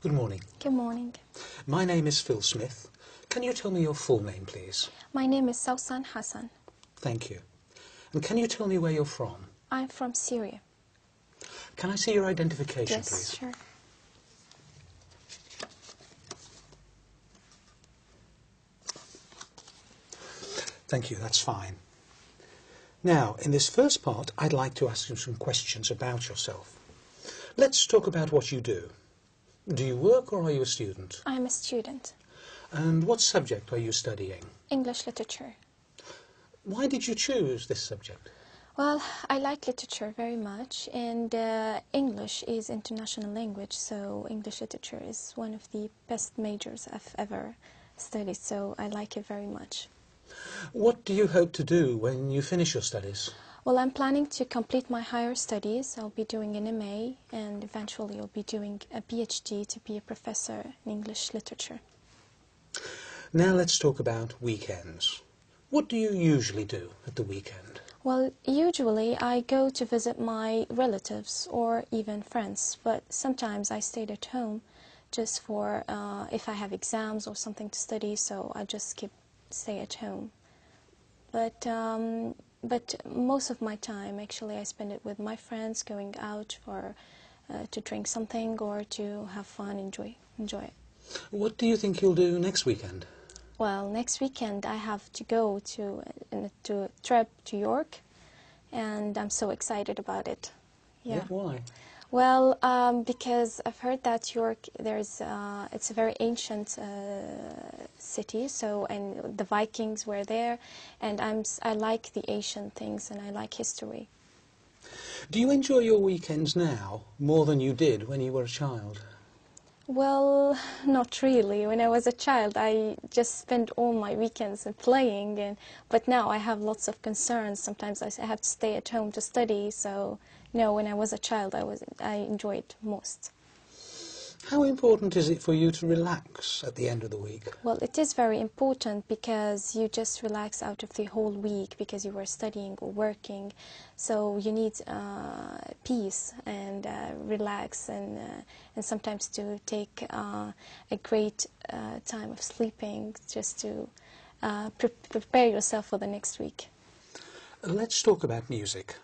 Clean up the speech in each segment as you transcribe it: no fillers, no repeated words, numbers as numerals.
Good morning. Good morning. My name is Phil Smith. Can you tell me your full name, please? My name is Sausan Hassan. Thank you. And can you tell me where you're from? I'm from Syria. Can I see your identification, Yes, please? sure. Thank you, that's fine. Now, in this first part, I'd like to ask you some questions about yourself. Let's talk about what you do. Do you work or are you a student? I'm a student. And what subject are you studying? English literature. Why did you choose this subject? Well, I like literature very much, and English is international language, so English literature is one of the best majors I've ever studied, so I like it very much. What do you hope to do when you finish your studies? Well, I'm planning to complete my higher studies. I'll be doing an MA, and eventually I'll be doing a PhD to be a professor in English literature. Now let's talk about weekends. What do you usually do at the weekend? Well, usually I go to visit my relatives or even friends, but sometimes I stayed at home just for if I have exams or something to study, so I just stay at home. But most of my time, actually, I spend it with my friends, going out for to drink something or to have fun, enjoy it. What do you think you'll do next weekend? Well, next weekend I have to go to a trip to York, and I'm so excited about it. Yeah. Why? Well, because I've heard that York, it's a very ancient city, and the Vikings were there, and I like the ancient things and I like history. Do you enjoy your weekends now more than you did when you were a child? Well, not really. When I was a child, I just spent all my weekends playing, but now I have lots of concerns. Sometimes I have to stay at home to study, so no, when I was a child, I enjoyed most. How important is it for you to relax at the end of the week? Well, it is very important because you just relax out of the whole week because you were studying or working. So you need peace and relax and sometimes to take a great time of sleeping just to prepare yourself for the next week. Let's talk about music.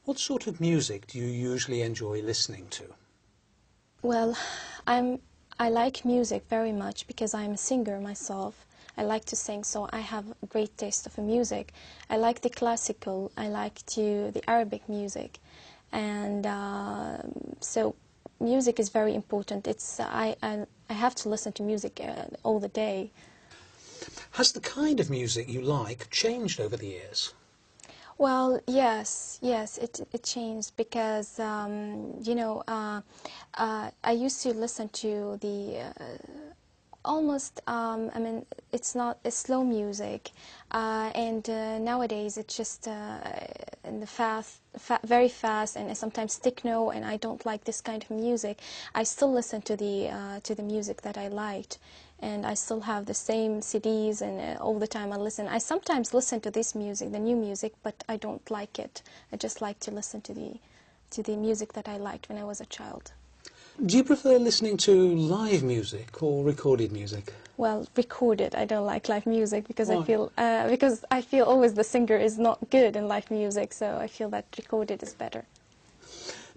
What sort of music do you usually enjoy listening to? Well, I like music very much because I'm a singer myself. I like to sing, so I have a great taste of music. I like the classical, I like the Arabic music, and so music is very important. I have to listen to music all the day. Has the kind of music you like changed over the years? Well, yes, it changed because, I used to listen to the almost, it's slow music, and nowadays it's just in the very fast, and sometimes techno, and I don't like this kind of music. I still listen to the music that I liked, and I still have the same CDs, and all the time I listen. I sometimes listen to this music, the new music, but I don't like it. I just like to listen to the music that I liked when I was a child. Do you prefer listening to live music or recorded music? Well, recorded. I don't like live music because Why? I feel always the singer is not good in live music, so I feel that recorded is better.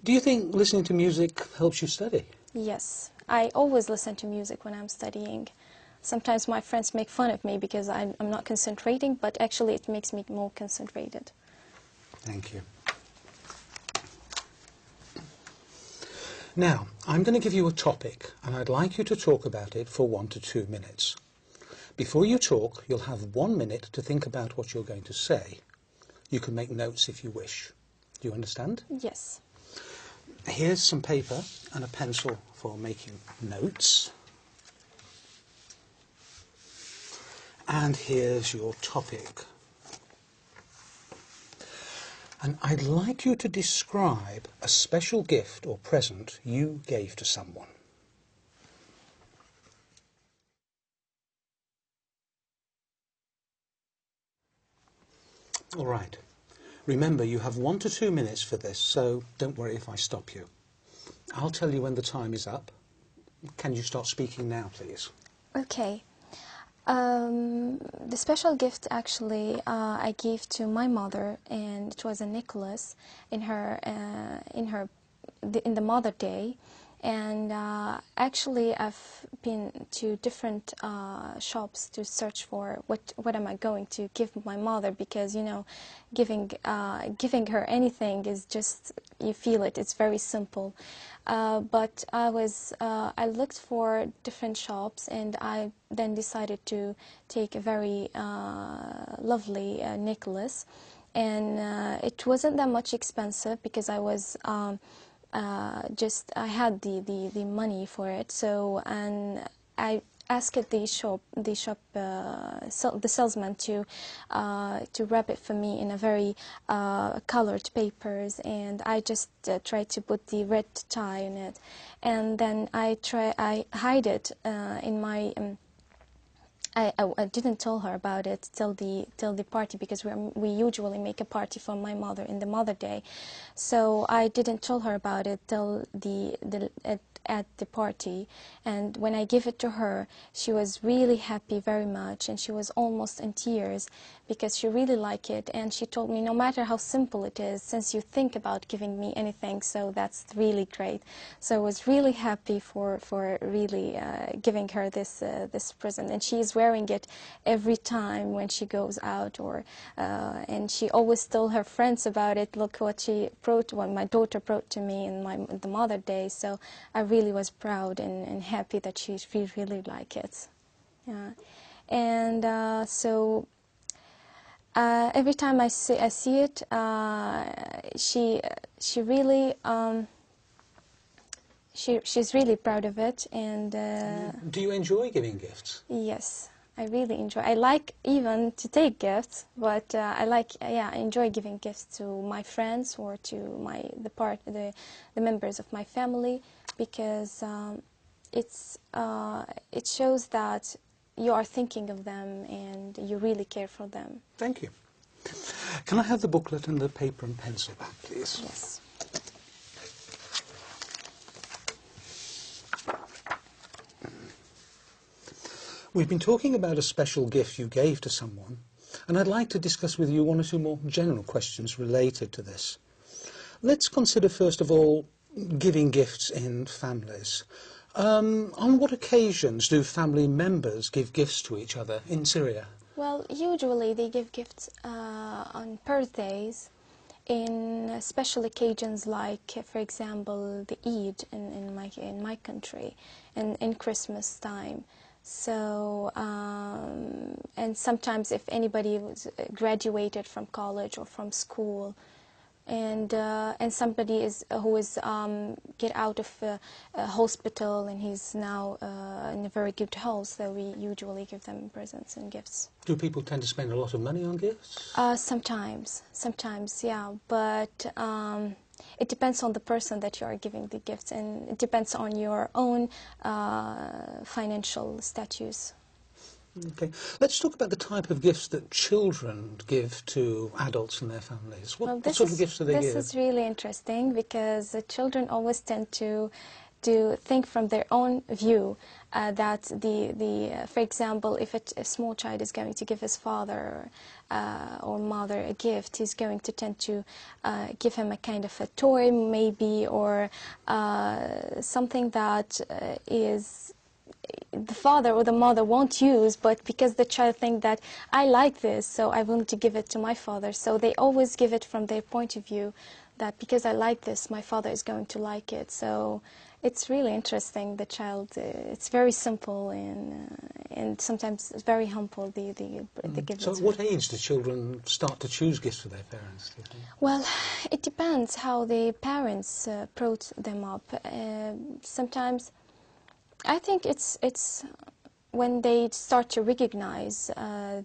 Do you think listening to music helps you study? Yes, I always listen to music when I'm studying. Sometimes my friends make fun of me because I'm not concentrating, but actually it makes me more concentrated. Thank you. Now, I'm going to give you a topic, and I'd like you to talk about it for 1 to 2 minutes. Before you talk, you'll have 1 minute to think about what you're going to say. You can make notes if you wish. Do you understand? Yes. Here's some paper and a pencil for making notes. And here's your topic. And I'd like you to describe a special gift or present you gave to someone. All right. Remember, you have 1 to 2 minutes for this, so don't worry if I stop you. I'll tell you when the time is up, Can you start speaking now, please? Okay. The special gift actually I gave to my mother, and it was a necklace in the Mother Day. And actually, I've been to different shops to search for what am I going to give my mother, because you know, giving her anything is just, you feel it. It's very simple. But I looked for different shops, and I then decided to take a very lovely necklace, and it wasn't that much expensive because I was. I had the money for it, so, and I asked the salesman to wrap it for me in a very colored papers, and I just tried to put the red tie in it, and then I hide it in my. I didn't tell her about it till the party, because we usually make a party for my mother in the Mother Day, so I didn't tell her about it till at the party. And when I gave it to her, she was really happy very much, and she was almost in tears because she really liked it. And she told me, no matter how simple it is, since you think about giving me anything, so that's really great. So I was really happy for really giving her this present, and she is wearing it every time when she goes out, or and she always told her friends about it. Look what she brought, what my daughter brought to me in the Mother Day. So I really was proud and happy that she really liked it. Yeah. And so every time I see it, she really she's really proud of it. And do you enjoy giving gifts? yes, I really enjoy. I like even to take gifts, but I enjoy giving gifts to my friends or to the members of my family, because it shows that you are thinking of them and you really care for them. Thank you. Can I have the booklet and the paper and pencil back, please? Yes. We've been talking about a special gift you gave to someone, and I'd like to discuss with you one or two more general questions related to this. Let's consider first of all giving gifts in families. On what occasions do family members give gifts to each other in Syria? Well, usually they give gifts on birthdays, in special occasions like, for example, the Eid in my country, and in Christmas time. So, and sometimes if anybody was graduated from college or from school, and somebody who is get out of a hospital and he's now in a very good health, so we usually give them presents and gifts. Do people tend to spend a lot of money on gifts? Sometimes, yeah, but it depends on the person that you are giving the gifts, and it depends on your own financial status. Okay. Let's talk about the type of gifts that children give to adults and their families. What sort of gifts do they give? This is really interesting, because the children always tend to think from their own view, that for example, if a small child is going to give his father or mother a gift, he's going to tend to give him a kind of a toy maybe, or something that is the father or the mother won't use, but because the child thinks that I like this, so I want to give it to my father. So they always give it from their point of view, that because I like this, my father is going to like it. So it's really interesting. The child, it's very simple, and sometimes it's very humble. The gifts. So at what age do children start to choose gifts for their parents, do you think? Well, it depends how the parents brought them up. Sometimes I think it's when they start to recognize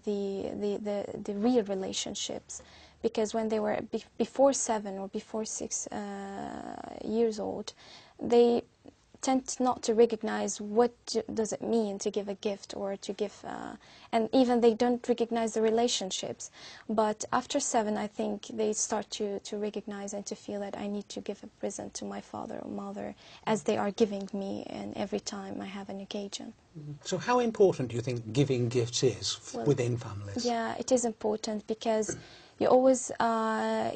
the real relationships, because when they were before 7 or before 6 years old, they tend not to recognize what does it mean to give a gift or to give, and even they don't recognize the relationships. But after 7, I think they start to recognize and to feel that I need to give a present to my father or mother as they are giving me, and every time I have an occasion. So how important do you think giving gifts is within families? Yeah, it is important because you always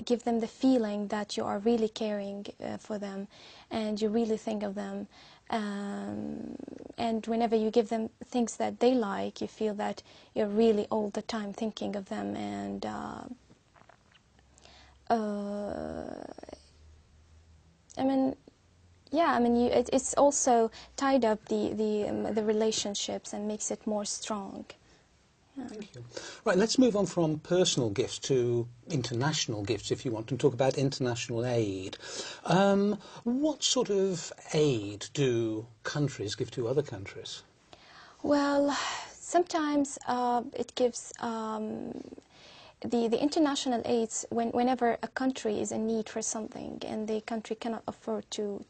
give them the feeling that you are really caring for them and you really think of them. And whenever you give them things that they like, you feel that you're really all the time thinking of them. And I mean, yeah, I mean, it's also tied up the relationships and makes it more strong. Thank you. Right, let's move on from personal gifts to international gifts, if you want, and talk about international aid. What sort of aid do countries give to other countries? Well, sometimes it gives the international aids whenever a country is in need for something and the country cannot afford to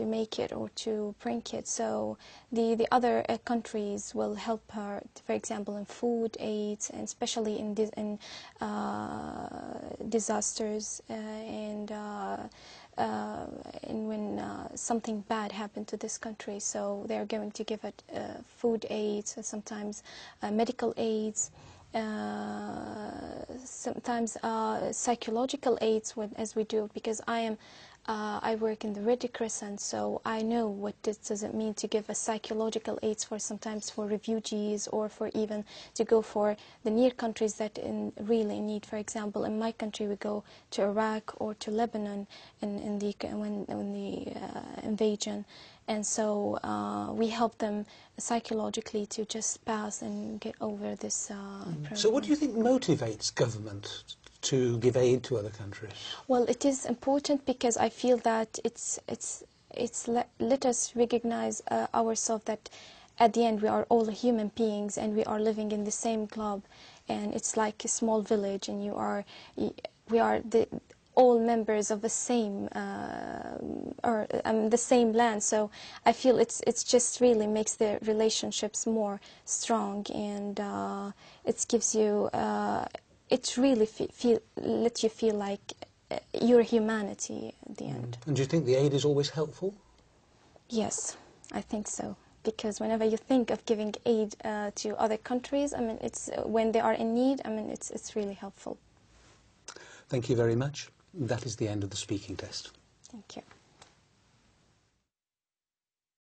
make it or to bring it. So the other countries will help her, for example, in food aids, and especially in disasters and when something bad happened to this country. So they're going to give it food aids, sometimes medical aids, sometimes psychological aids, as we do, because I work in the Red Crescent, so I know what does it mean to give a psychological aids for sometimes for refugees or for even to go for the near countries that really need. For example, in my country, we go to Iraq or to Lebanon when the invasion, and so we help them psychologically to just pass and get over this problem. So what do you think motivates government to give aid to other countries? Well, it is important because I feel that let us recognize ourselves that at the end we are all human beings and we are living in the same club, and it's like a small village, and we are all members of the same the same land. So I feel it's just really makes the relationships more strong, and it gives you it really lets you feel like your humanity at the end. And do you think the aid is always helpful? Yes, I think so. Because whenever you think of giving aid to other countries, I mean, it's when they are in need, I mean, it's really helpful. Thank you very much. That is the end of the speaking test. Thank you.